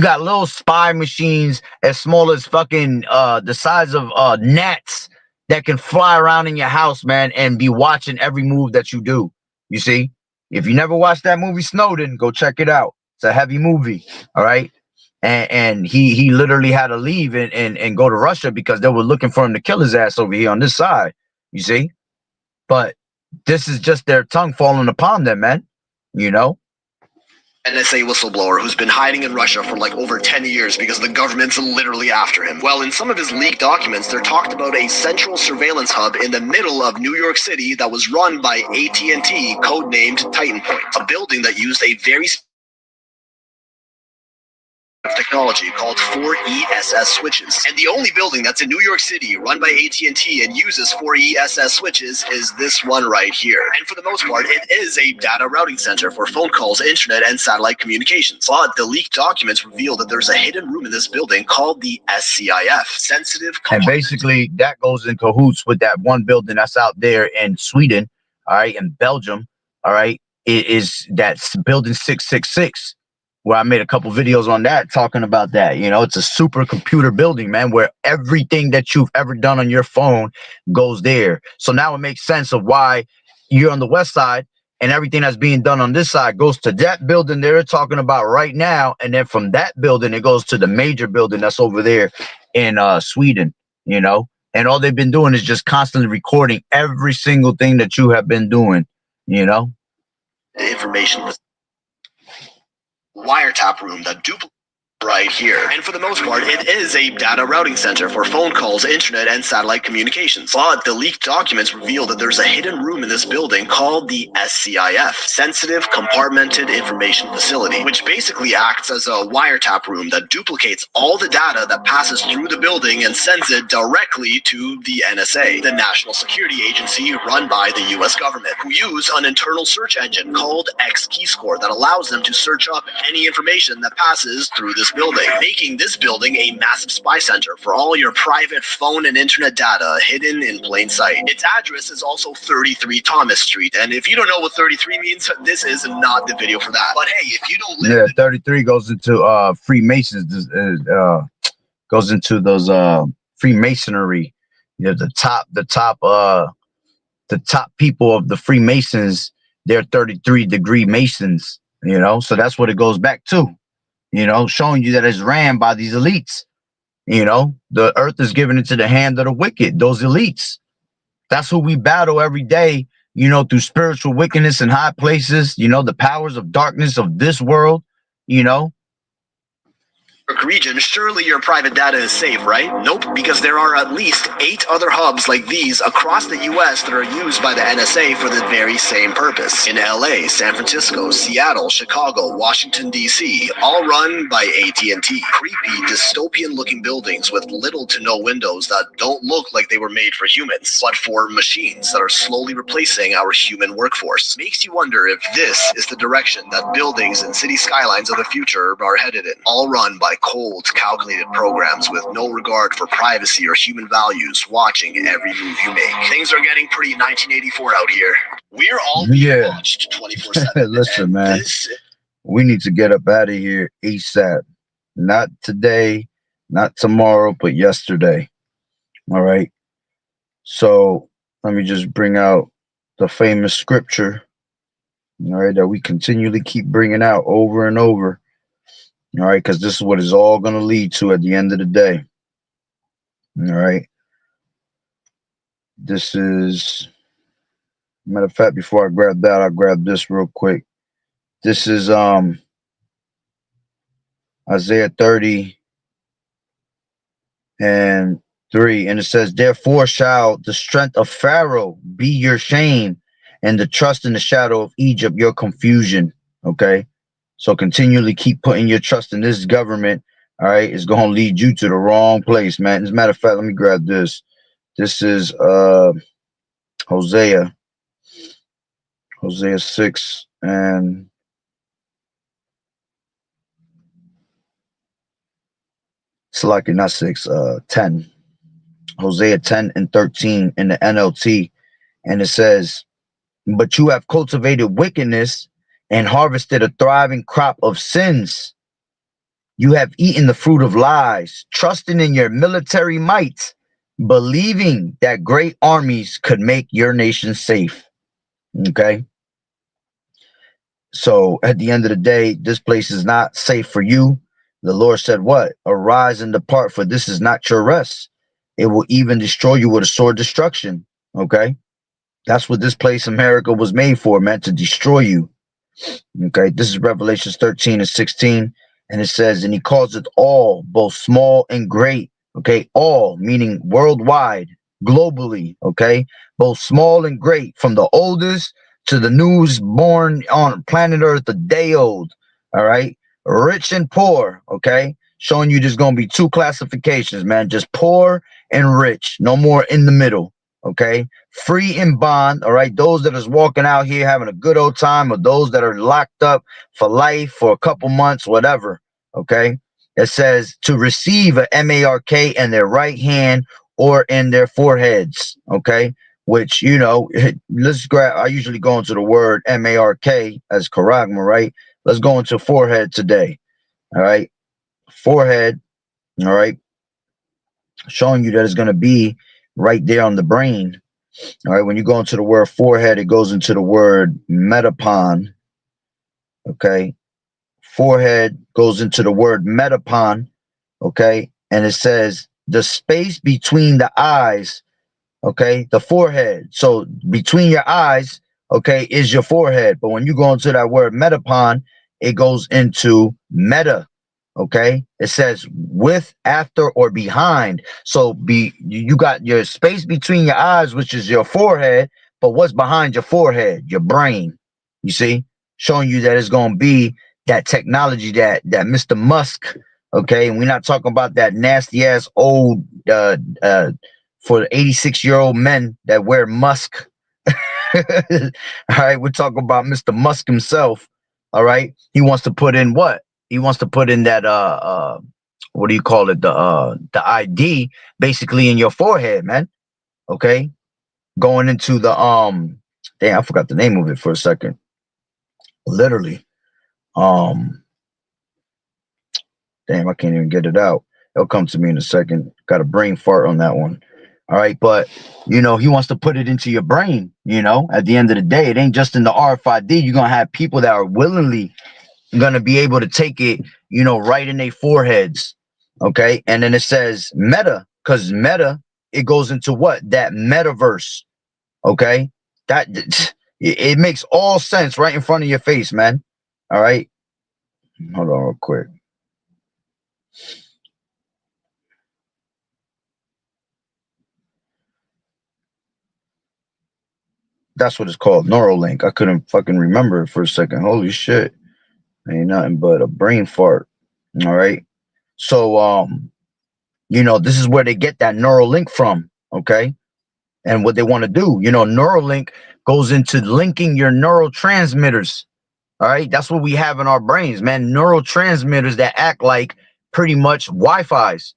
got little spy machines as small as fucking the size of gnats that can fly around in your house, man, and be watching every move that you do. You see, if you never watched that movie Snowden, go check it out. It's a heavy movie, all right. And he literally had to leave and go to Russia because they were looking for him to kill his ass over here on this side. You see, but this is just their tongue falling upon them, man. NSA whistleblower who's been hiding in Russia for like over 10 years because the government's literally after him. Well, in some of his leaked documents, they're talked about a central surveillance hub in the middle of New York City that was run by AT&T, codenamed Titan Point, a building that used a very technology called 4ESS switches. And the only building that's in New York City run by AT&T and uses 4ESS switches is this one right here. And for the most part, it is a data routing center for phone calls, internet, and satellite communications. But the leaked documents reveal that there's a hidden room in this building called the SCIF, Sensitive And basically that goes in cahoots with that one building that's out there in Sweden, all right, in Belgium, all right. It is that's building 666, where I made a couple videos on that talking about that. You know, it's a supercomputer building, man, where everything that you've ever done on your phone goes there. So now it makes sense of why you're on the west side and everything that's being done on this side goes to that building they're talking about right now. And then from that building, it goes to the major building that's over there in Sweden, you know, and all they've been doing is just constantly recording every single thing that you have been doing, you know. Information wiretap room that duplicates right here. And for the most part, it is a data routing center for phone calls, internet, and satellite communications. But the leaked documents reveal that there's a hidden room in this building called the SCIF, Sensitive Compartmented Information Facility, which basically acts as a wiretap room that duplicates all the data that passes through the building and sends it directly to the NSA, the National Security Agency run by the US government, who use an internal search engine called X-Keyscore that allows them to search up any information that passes through this building, making this building a massive spy center for all your private phone and internet data hidden in plain sight. Its address is also 33 Thomas Street, and if you don't know what 33 means, this is not the video for that. But hey, if you don't live 33 goes into Freemasons, goes into those Freemasonry. You know, the top people of the Freemasons, they're 33-degree Masons, you know, so that's what it goes back to. You know, showing you that it's ran by these elites. You know, the earth is given into the hand of the wicked, those elites. That's who we battle every day, you know, through spiritual wickedness in high places, you know, the powers of darkness of this world, you know. Region, surely your private data is safe, right? Nope, because there are at least 8 other hubs like these across the US that are used by the NSA for the very same purpose. In LA, San Francisco, Seattle, Chicago, Washington, DC, all run by AT&T. Creepy, dystopian-looking buildings with little to no windows that don't look like they were made for humans, but for machines that are slowly replacing our human workforce. Makes you wonder if this is the direction that buildings and city skylines of the future are headed in, all run by cold, calculated programs with no regard for privacy or human values, watching every move you make. Things are getting pretty 1984 out here. We're all being watched 24/7. Listen, man, we need to get up out of here ASAP. Not today, not tomorrow, but yesterday. All right. So let me just bring out the famous scripture, all right, that we continually keep bringing out over and over. All right, because this is what it's all going to lead to at the end of the day. All right. This is, matter of fact, before I grab that, I'll grab this real quick. This is Isaiah 30 and 3. And it says, therefore shall the strength of Pharaoh be your shame, and the trust in the shadow of Egypt your confusion. Okay. So continually keep putting your trust in this government. All right, it's going to lead you to the wrong place, man. As a matter of fact, let me grab this. This is Hosea 6 and it's like not 6, 10. Hosea 10 and 13 in the NLT, and it says, but you have cultivated wickedness and harvested a thriving crop of sins. You have eaten the fruit of lies, trusting in your military might, believing that great armies could make your nation safe. Okay. So at the end of the day, this place is not safe for you. The Lord said, what? Arise and depart, for this is not your rest. It will even destroy you with a sword destruction. Okay. That's what this place, America, was made for, man, to destroy you. Okay, this is Revelations 13 and 16, and it says, and he calls it all, both small and great. Okay, all meaning worldwide, globally. Okay, both small and great, from the oldest to the newest born on planet Earth a day old. All right, rich and poor. Okay, Showing you there's going to be two classifications, man. Just poor and rich. No more in the middle. Okay. Free and bond. All right. Those that is walking out here having a good old time, or those that are locked up for life for a couple months, whatever. Okay. It says to receive a MARK in their right hand or in their foreheads. Okay. Which, you know, let's grab. I usually go into the word MARK as charagma, right? Let's go into forehead today. All right. Forehead. All right. Showing you that it's going to be right there on the brain. All right. When you go into the word forehead, it goes into the word metapon. Okay. Forehead goes into the word metapon. Okay. And it says the space between the eyes. Okay. The forehead. So between your eyes, okay, is your forehead. But when you go into that word metapon, it goes into meta. Okay. It says with, after, or behind. So you got your space between your eyes, which is your forehead. But what's behind your forehead? Your brain. You see, showing you that it's going to be that technology that Mr. Musk. Okay. And we're not talking about that nasty ass old for 86-year-old men that wear Musk. All right, we're talking about Mr. Musk himself. All right, he wants to put in what? He wants to put in that what do you call it? The ID basically in your forehead, man. Okay, going into the damn, I forgot the name of it for a second. Literally, damn, I can't even get it out. It'll come to me in a second. Got a brain fart on that one. All right, but you know, he wants to put it into your brain. You know, at the end of the day, it ain't just in the RFID. You're gonna have people that are willingly gonna be able to take it, you know, right in their foreheads. Okay, and then it says meta, because meta, it goes into what? That metaverse. Okay, that it makes all sense right in front of your face, man. All right, hold on real quick. That's what it's called, Neuralink. I couldn't fucking remember it for a second. Holy shit. Ain't nothing but a brain fart. All right. So you know, this is where they get that Neuralink from, okay? And what they want to do, you know, Neuralink goes into linking your neurotransmitters. All right. That's what we have in our brains, man. Neurotransmitters that act like pretty much Wi-Fi's.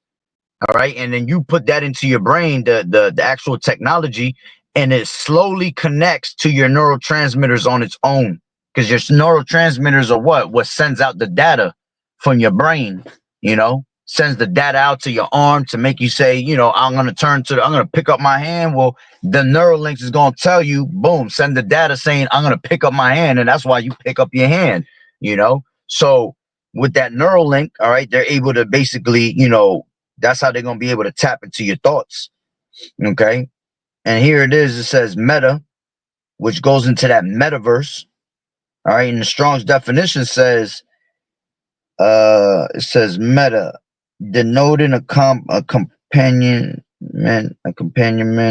All right. And then you put that into your brain, the actual technology, and it slowly connects to your neurotransmitters on its own. Because your neurotransmitters are what sends out the data from your brain, you know, sends the data out to your arm to make you say, you know, I'm going to pick up my hand. Well, the Neuralinks is going to tell you, boom, send the data saying, I'm going to pick up my hand. And that's why you pick up your hand, you know. So with that Neuralink, all right, they're able to basically, you know, that's how they're going to be able to tap into your thoughts. Okay. And here it is. It says meta, which goes into that metaverse. All right. And the Strong's definition says, it says meta, denoting a companionment,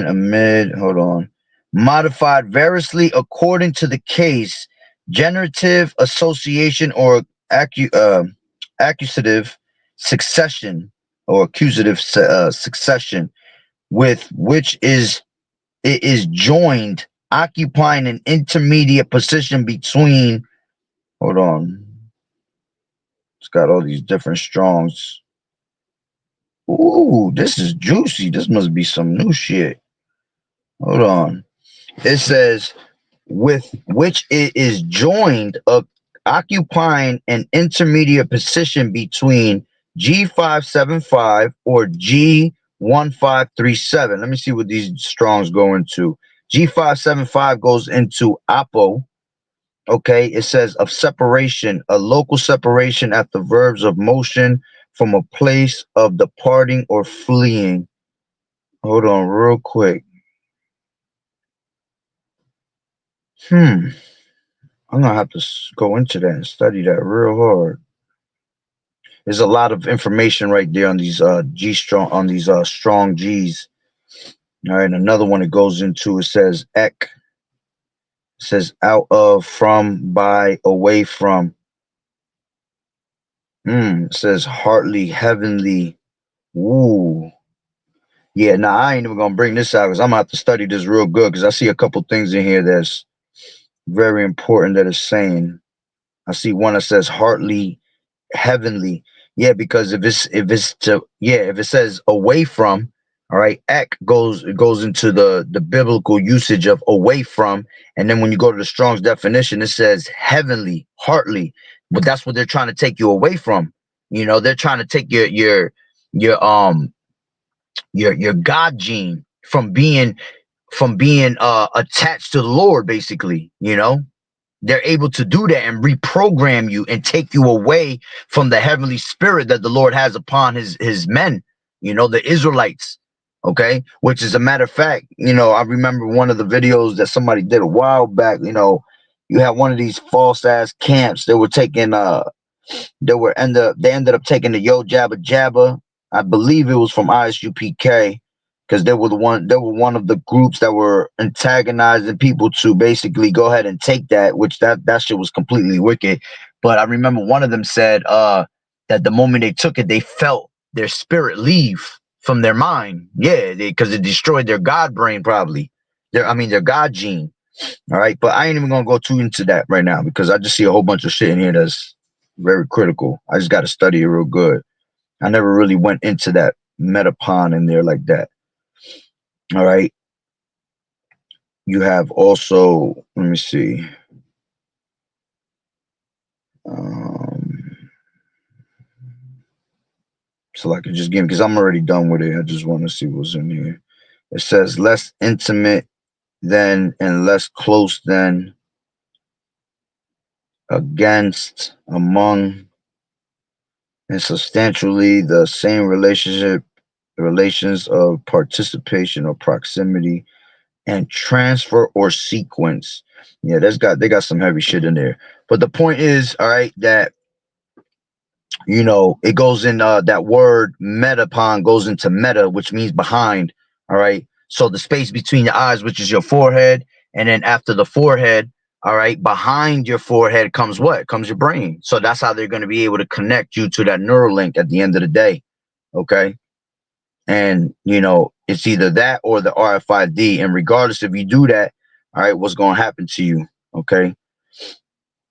amid, hold on, modified variously according to the case, generative association or accusative succession or accusative succession with which it is joined, occupying an intermediate position between, hold on, it's got all these different Strongs. Ooh, this is juicy. This must be some new shit. Hold on. It says with which it is joined, occupying an intermediate position between G575 or G1537. Let me see what these Strongs go into. G575 goes into Apo. Okay, it says of separation, a local separation at the verbs of motion from a place of departing or fleeing. Hold on real quick. I'm gonna have to go into that and study that real hard. There's a lot of information right there on these strong G's. All right, another one it goes into, it says ek. It says out of, from, by, away from. It says heartly, heavenly. Ooh. Yeah, nah, I ain't even gonna bring this out because I'm gonna have to study this real good because I see a couple things in here that's very important that it's saying. I see one that says heartly, heavenly. Yeah, because if it says away from, all right, ek goes into the biblical usage of away from, and then when you go to the Strong's definition, it says heavenly, heartly. But that's what they're trying to take you away from. You know, they're trying to take your your God gene from being attached to the Lord, basically, you know. They're able to do that and reprogram you and take you away from the heavenly spirit that the Lord has upon his men, you know, the Israelites. Okay, which is a matter of fact, you know, I remember one of the videos that somebody did a while back. You know, you had one of these false ass camps that were taking they ended up taking the Yo Jabba Jabba. I believe it was from ISUPK because they were one of the groups that were antagonizing people to basically go ahead and take that, which that shit was completely wicked. But I remember one of them said that the moment they took it, they felt their spirit leave from their mind. Yeah, because it destroyed their God brain, probably. Their God gene. All right, but I ain't even gonna go too into that right now because I just see a whole bunch of shit in here that's very critical. I just got to study it real good. I never really went into that metapon in there like that. All right. You have also, let me see. So I could just give because I'm already done with it. I just want to see what's in here. It says less intimate than and less close than, against, among, and substantially the same relations of participation or proximity and transfer or sequence. Yeah, they got some heavy shit in there. But the point is, all right, that you know, it goes in that word metapon goes into meta, which means behind. All right. So the space between your eyes, which is your forehead, and then after the forehead, all right, behind your forehead comes what? Comes your brain. So that's how they're going to be able to connect you to that neural link at the end of the day. Okay. And you know, it's either that or the RFID. And regardless if you do that, all right, what's going to happen to you? Okay.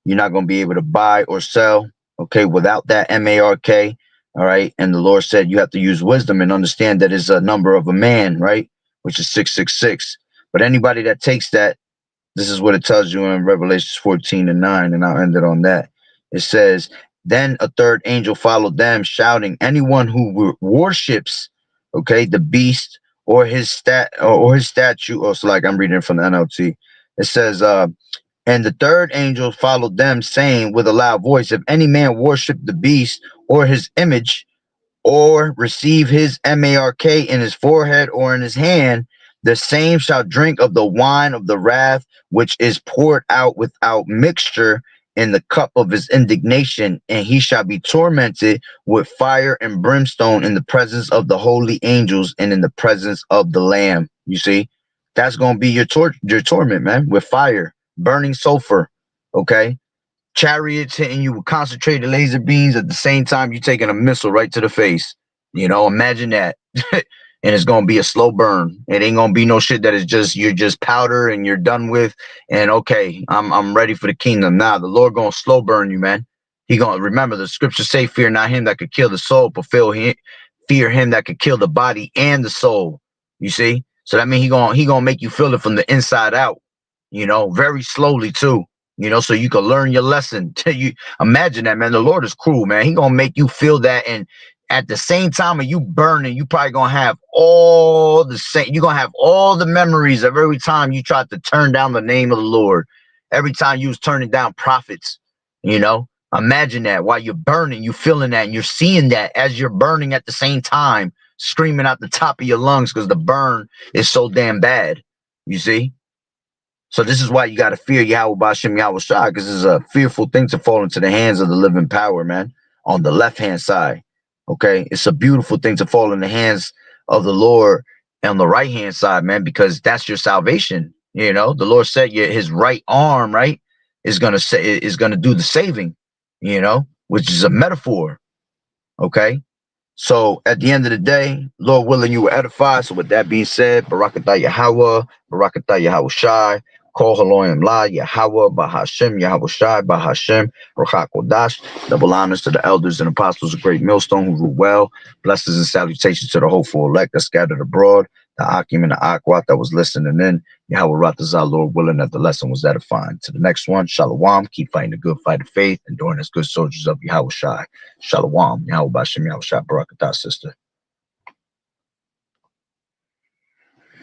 You're not going to be able to buy or sell, okay, without that MARK. All right. And the Lord said you have to use wisdom and understand that it's a number of a man, right? Which is 666. But anybody that takes that, this is what it tells you in Revelations 14:9, and I'll end it on that. It says, then a third angel followed them, shouting, anyone who worships, okay, the beast or his statue, or so like I'm reading from the NLT. It says, and the third angel followed them, saying with a loud voice, if any man worship the beast or his image, or receive his MARK in his forehead or in his hand, the same shall drink of the wine of the wrath, which is poured out without mixture in the cup of his indignation, and he shall be tormented with fire and brimstone in the presence of the holy angels and in the presence of the Lamb. You see, that's going to be your torment, man, with fire, burning sulfur. Okay. Chariots hitting you with concentrated laser beams at the same time you're taking a missile right to the face. You know, imagine that. And it's gonna be a slow burn. It ain't gonna be no shit that is just you're just powder and you're done with. And okay, I'm ready for the kingdom. Now the Lord gonna slow burn you, man. He gonna remember the scriptures say, "Fear not him that could kill the soul, but fear him that could kill the body and the soul." You see, so that means he gonna make you feel it from the inside out. You know, very slowly too. You know, so you can learn your lesson. You imagine that, man. The Lord is cruel, man. He gonna make you feel that, and at the same time of you burning, you probably gonna have all the same. You're gonna have all the memories of every time you tried to turn down the name of the Lord. Every time you was turning down prophets. You know, imagine that while you're burning, you feeling that, and you're seeing that as you're burning at the same time, screaming out the top of your lungs because the burn is so damn bad. You see. So this is why you got to fear Yahweh Bashem Yahweh Shai, because it's a fearful thing to fall into the hands of the living power, man, on the left-hand side. Okay? It's a beautiful thing to fall in the hands of the Lord on the right-hand side, man, because that's your salvation. You know, the Lord said his right arm, right, is gonna do the saving, you know. which is a metaphor. Okay. So at the end of the day, Lord willing, you were edified. So with that being said, Barakatah Yahweh, Barakatah Yahweh Shai, Kol Haloim La, Yahweh, Bahashem, Yahweh Shai, Bahashem, Ruach Kodash. Double honors to the elders and apostles of Great Millstone who rule well. Blessings and salutations to the hopeful elect that scattered abroad. The Akim and the Akwat that was listening in. Yahweh Ratazah, Lord willing, that the lesson was edifying. To the next one, Shalom. Keep fighting the good fight of faith, enduring as good soldiers of Yahweh Shai. Shalom. Yahweh Bashem, Yahweh Shai, Barakatah, sister.